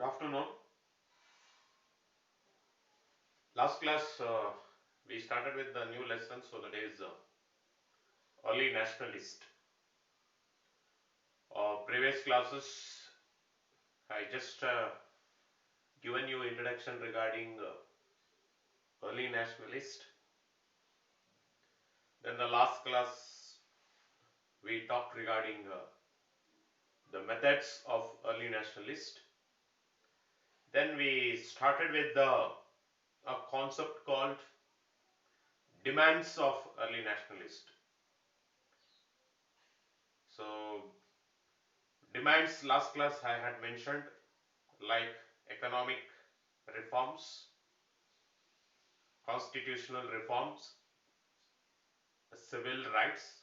Good afternoon. Last class we started with the new lesson, so that is early nationalist. Previous classes I just given you introduction regarding early nationalist. Then the last class we talked regarding the methods of early nationalist. Then we started with a concept called demands of early nationalist. So demands last class I had mentioned like economic reforms, constitutional reforms, civil rights,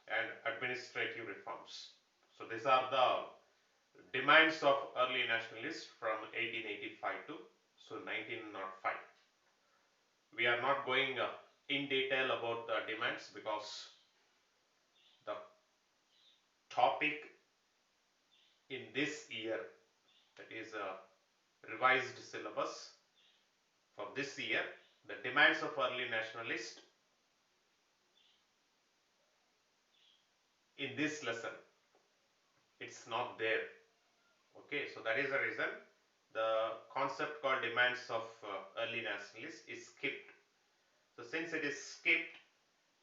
and administrative reforms. So these are the demands of early nationalists from 1885 to 1905. We are not going in detail about the demands because the topic in this year, that is a revised syllabus for this year, the demands of early nationalists in this lesson, it's not there. Okay, so that is the reason the concept called demands of early nationalists is skipped. So since it is skipped,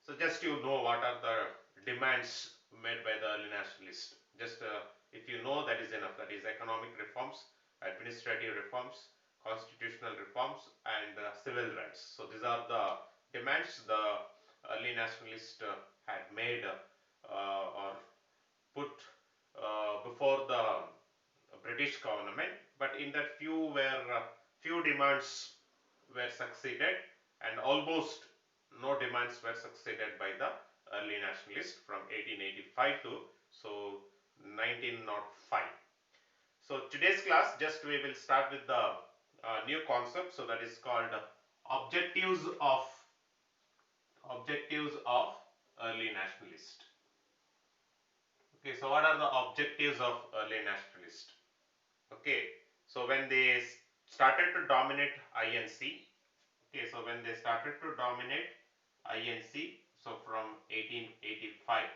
so just you know what are the demands made by the early nationalists. Just if you know, that is enough. That is economic reforms, administrative reforms, constitutional reforms, and civil rights. So these are the demands the early nationalists had made or put before the British government, but in that few demands were succeeded, and almost no demands were succeeded by the early nationalists from 1885 to 1905. So today's class, just we will start with the new concept. So that is called objectives of early nationalist. Okay, so what are the objectives of early nationalist? Okay, so when they started to dominate INC, okay, so when they started to dominate INC, so from 1885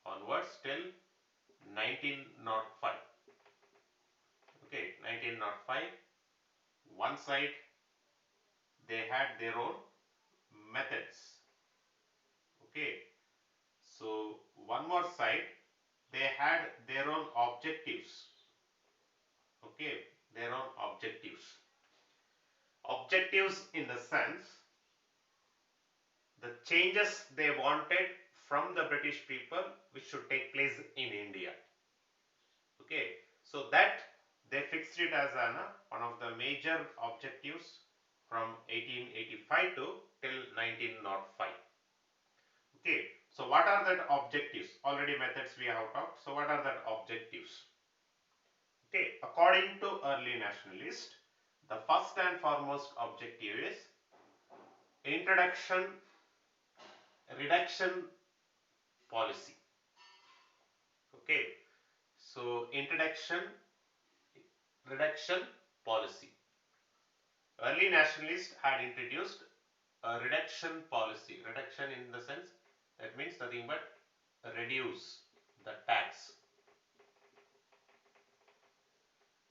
onwards till 1905, okay, 1905, one side they had their own methods, okay, so one more side they had their own objectives, okay, their own objectives in the sense the changes they wanted from the British people which should take place in India. Okay, so that they fixed it as one of the major objectives from 1885 to till 1905. Okay, so what are the objectives? Already methods we have talked. So what are the objectives? Okay, according to early nationalist, the first and foremost objective is introduction reduction policy. Okay, so introduction reduction policy. Early nationalists had introduced a reduction policy. Reduction in the sense that means nothing but reduce the tax.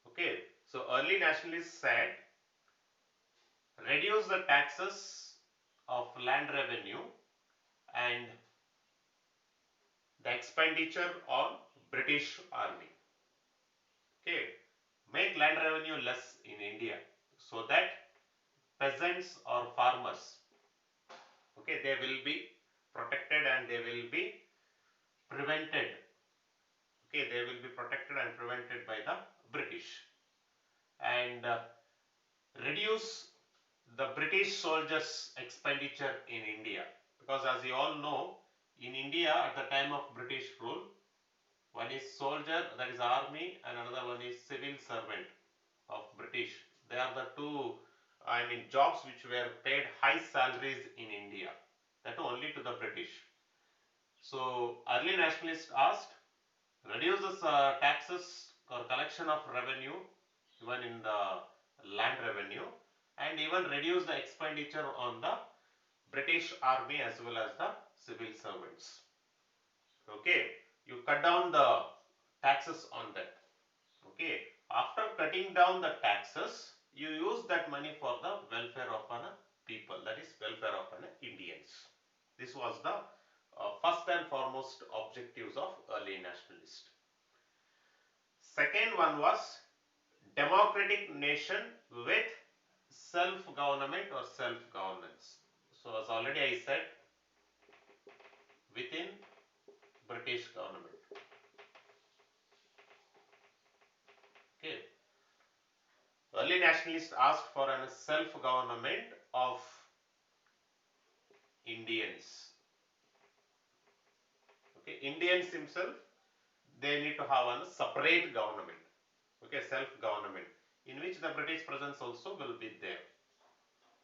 Okay, so early nationalists said reduce the taxes of land revenue and the expenditure on British army. Okay, make land revenue less in India so that peasants or farmers, okay, they will be protected and they will be prevented. Okay, they will be protected and prevented by the British, and reduce the British soldiers' expenditure in India, because as you all know, in India at the time of British rule, one is soldier, that is army, and another one is civil servant of British. They are the two, jobs which were paid high salaries in India, that only to the British. So early nationalists asked, reduce the taxes or collection of revenue even in the land revenue, and even reduce the expenditure on the British army as well as the civil servants. Okay, you cut down the taxes on that. Okay, after cutting down the taxes, you use that money for the welfare of an people, that is welfare of an Indians. This was the first and foremost objectives of early nationalists. Second one was democratic nation with self-government or self-governance. So as already I said, within British government. Okay. Early nationalists asked for a self-government of Indians. Okay, Indians himself, they need to have a separate government. Okay, self-government, in which the British presence also will be there.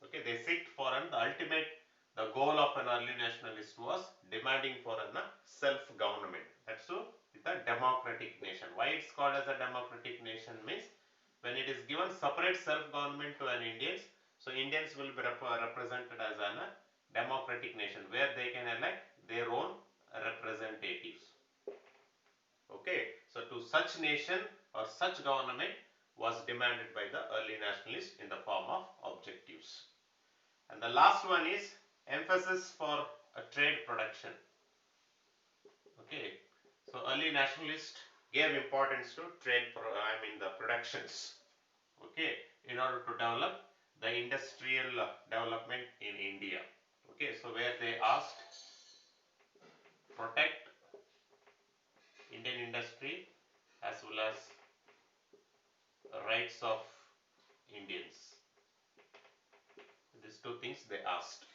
Okay, they seek for the ultimate, the goal of an early nationalist was demanding for a self-government. That's so with a democratic nation. Why it's called as a democratic nation means when it is given separate self-government to an Indians, so Indians will be represented as a democratic nation where they can elect their own representatives. Okay, so to such nation or such government was demanded by the early nationalists in the form of objectives. And the last one is emphasis for a trade production. Okay, so early nationalists gave importance to trade, the productions. Okay, in order to develop the industrial development in India. Okay, so where they asked protect Indian industry as well as rights of Indians. These two things they asked.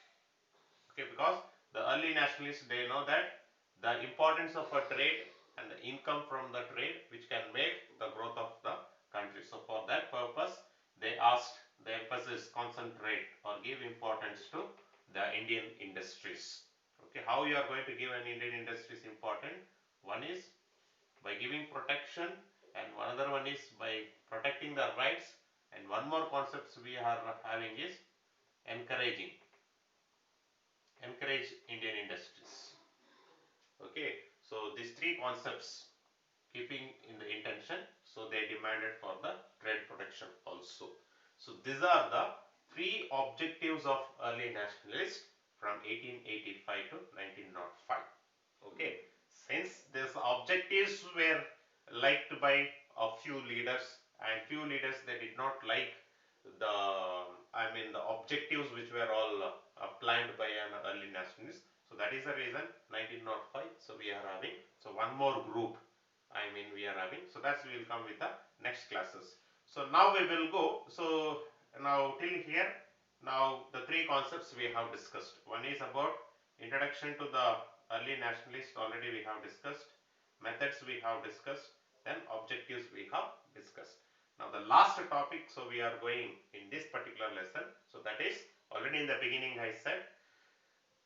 Okay, because the early nationalists, they know that the importance of a trade and the income from the trade which can make the growth of the country. So for that purpose, they asked the emphasis concentrate or give importance to the Indian industries. Okay, how you are going to give an Indian industries important? One is by giving protection, and another one is by protecting the rights, and one more concepts we are having is encourage Indian industries. Okay, so these three concepts keeping in the intention, so they demanded for the trade protection also. So these are the three objectives of early nationalists from 1885 to 1905. Okay, since these objectives were liked by a few leaders, and few leaders they did not like the the objectives which were all planned by an early nationalist. So that is the reason 1905. So we are having one more group. We are having. So that's we will come with the next classes. So now we will go. So now till here. Now the three concepts we have discussed. One is about introduction to the early nationalist. Already we have discussed. Methods we have discussed. Then objectives we have discussed. Now the last topic, so we are going in this particular lesson. So that is already in the beginning I said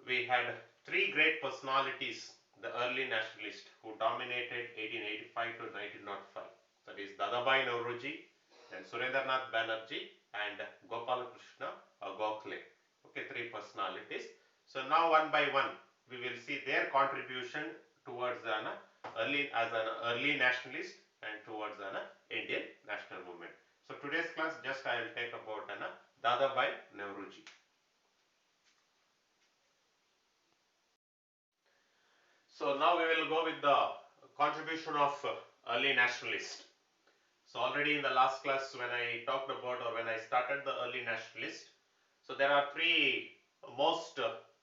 we had three great personalities, the early nationalists who dominated 1885 to 1905. That is Dadabhai Naoroji, then Surendranath Banerjee and Gopalakrishna Gokhale. Okay, three personalities. So now one by one we will see their contribution towards an early nationalist and towards an Indian national movement. So today's class just I will take about Dadabhai Naoroji. So now we will go with the contribution of early nationalist. So already in the last class when I talked about or when I started the early nationalist, so there are three most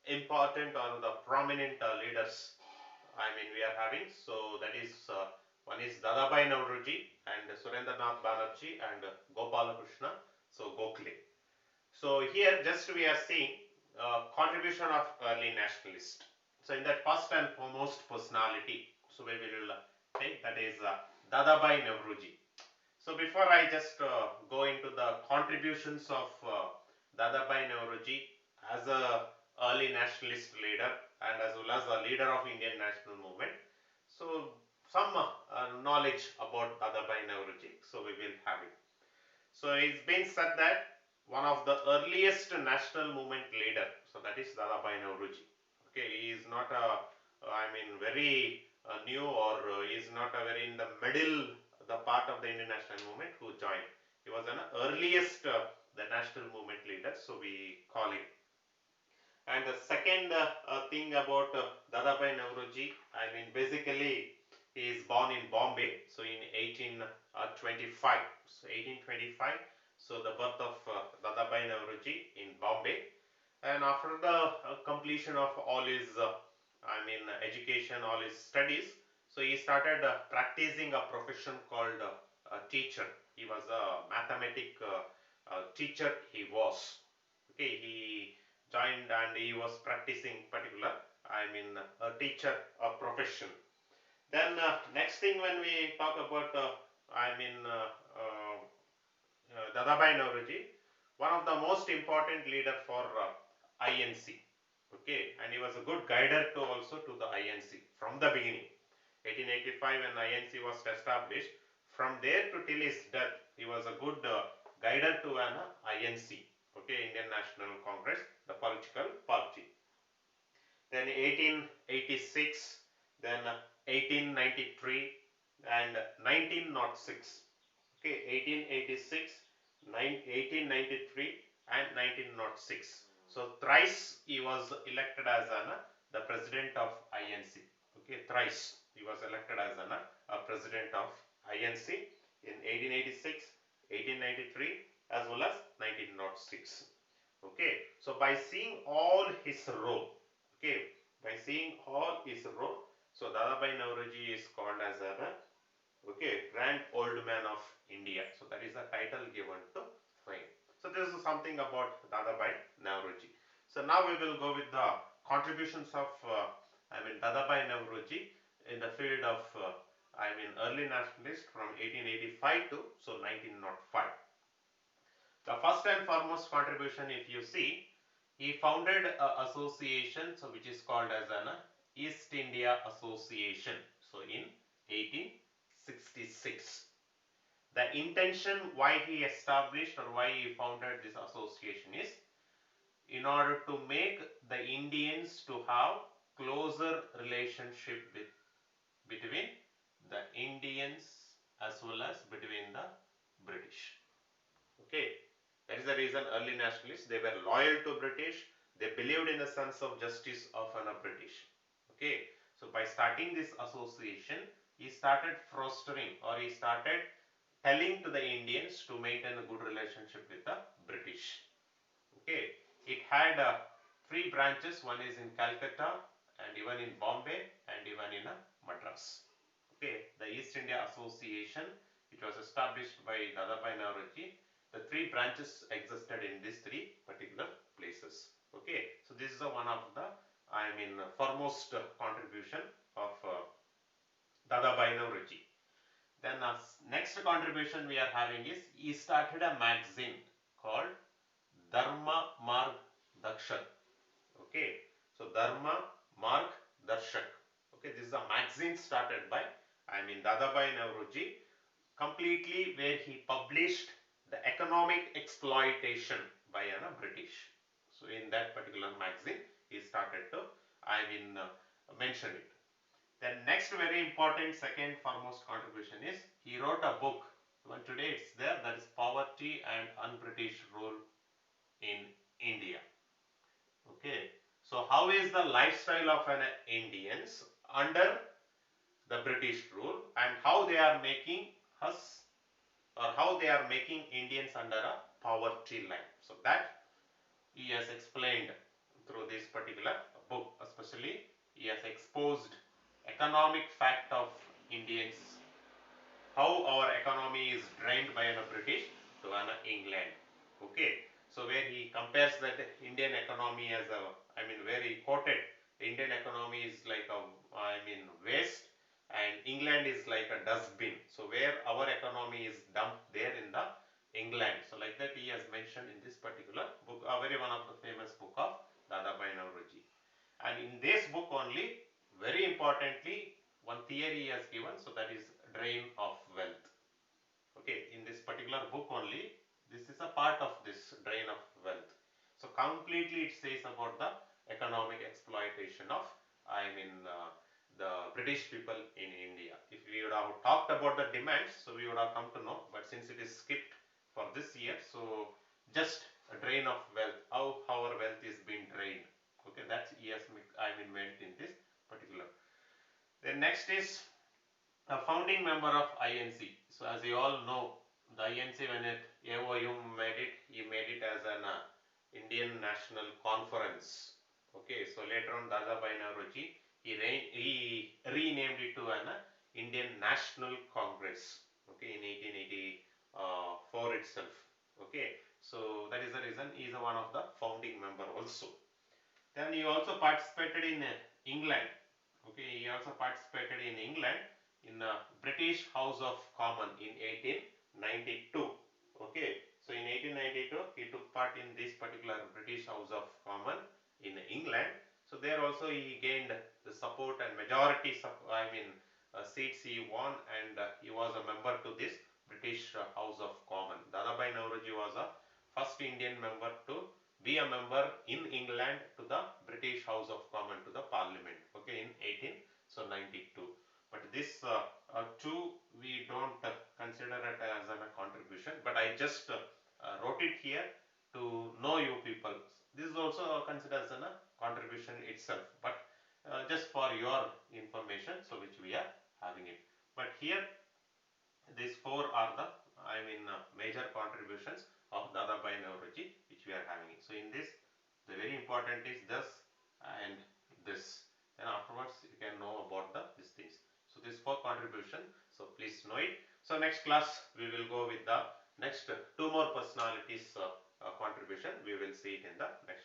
important or the prominent leaders we are having. So that is one is Dadabhai Naoroji and Surendranath Banerjee and Gopalakrishna Gokhale. So here just we are seeing contribution of early nationalist. So in that first and foremost personality, so we will take that is Dadabhai Naoroji. So before I just go into the contributions of Dadabhai Naoroji as a early nationalist leader and as well as a leader of Indian national movement, so some knowledge about Dadabhai Naoroji, so we will have it. So it's been said that one of the earliest national movement leader, so that is Dadabhai Naoroji. Okay, he is not a, very new, or he is not a very in the middle, the part of the Indian national movement who joined. He was an earliest the national movement leader, so we call him. And the second thing about Dadabhai Naoroji, basically he is born in Bombay, so in 1825. So 1825, so the birth of Dadabhai Naoroji in Bombay. And after the completion of all his, education, all his studies, so he started practicing a profession called teacher. He was a mathematic teacher. He was. Okay, he joined and he was practicing particular, a teacher profession. Then next thing when we talk about, Dadabhai Naoroji, one of the most important leader for INC. Okay, and he was a good guider to also to the INC from the beginning. 1885 when INC was established, from there to till his death, he was a good guider to an INC. Okay, Indian National Congress, the political party. Then 1886, then 1893 and 1906. Okay, 1886, 1893 and 1906. So thrice he was elected as the president of INC. Okay, thrice he was elected as a president of INC in 1886, 1893 as well as 1906. Okay, so by seeing all his role, okay, by seeing all his role, so Dadabhai Naoroji is called as a, okay, Grand Old Man of India. So that is the title given to him. So this is something about Dadabhai Naoroji. So now we will go with the contributions of Dadabhai Naoroji in the field of early nationalist from 1885 to 1905. The first and foremost contribution, if you see, he founded an association, so which is called as an East India Association. So in 1866. The intention why he established or why he founded this association is in order to make the Indians to have closer relationship between the Indians as well as between the British. Okay, that is the reason early nationalists, they were loyal to British. They believed in the sense of justice of a British. Okay, so by starting this association, he started fostering, or he started telling to the Indians to maintain a good relationship with the British. Okay, it had three branches. One is in Calcutta, and even in Bombay, and even in Madras. Okay, the East India Association, which was established by Dadabhai Naoroji, the three branches existed in these three particular places. Okay, so this is one of the foremost contribution of Dadabhai Naoroji. Then next contribution we are having is he started a magazine called Dharma Marg Dakshak. Okay, so Dharma Marg Darshak. Okay, this is a magazine started by Dadabhai Naoroji, completely where he published the economic exploitation by British. So in that particular magazine, he started to mention it. Then next very important second foremost contribution is he wrote a book. Even today it's there, that is Poverty and Un-British Rule in India. Okay, so how is the lifestyle of an Indians under the British rule, and how they are making us, or how they are making Indians under a poverty line. So that he has explained through this particular book. Especially he has exposed economic fact of Indians, how our economy is drained by a British to an England. Okay, so where he compares that Indian economy as a, where he quoted the Indian economy is like a, waste, and England is like a dustbin. So where our economy is dumped there in the England. So like that he has mentioned in this particular book, a very one of the famous book of Dadabhai Naoroji. And in this book only, very importantly, one theory he has given, so that is drain of wealth. Okay, in this particular book only, This is a part of this drain of wealth. So completely it says about the economic exploitation of, the British people in India. If we would have talked about the demands, so we would have come to know, but since it is skipped for this year, so just a drain of wealth, how our wealth is being drained. Okay, that's yes, meant in this particular. Then next is a founding member of INC. So as you all know, the INC, when it AOU made it, he made it as an Indian National Conference. Okay, so later on Dadabhai Naoroji, he renamed it to an Indian National Congress. Okay, in 1884 itself. Okay, so that is the reason he is one of the founding member also. Then he also participated in England. Okay, he also participated in England in British House of Commons in 1892. Okay, so in 1892 he took part in this particular British House of Commons in England. So there also he gained the support and majority seats he won, and he was a member to this British House of Commons. Dadabhai Naoroji was a first Indian member to be a member in England to the British House of Commons, to the Parliament. Okay, in 1892. But this two we don't consider it as a contribution. But I just wrote it here to know you people. This is also considered as a contribution itself. But just for your information, so which we are having it. But here these four are the major contributions of Dadabhai Naoroji which we are having. So in this, the very important is this and this. Then afterwards you can know about these things. So these four contribution. So please know it. So next class we will go with the next two more personalities contribution. We will see it in the next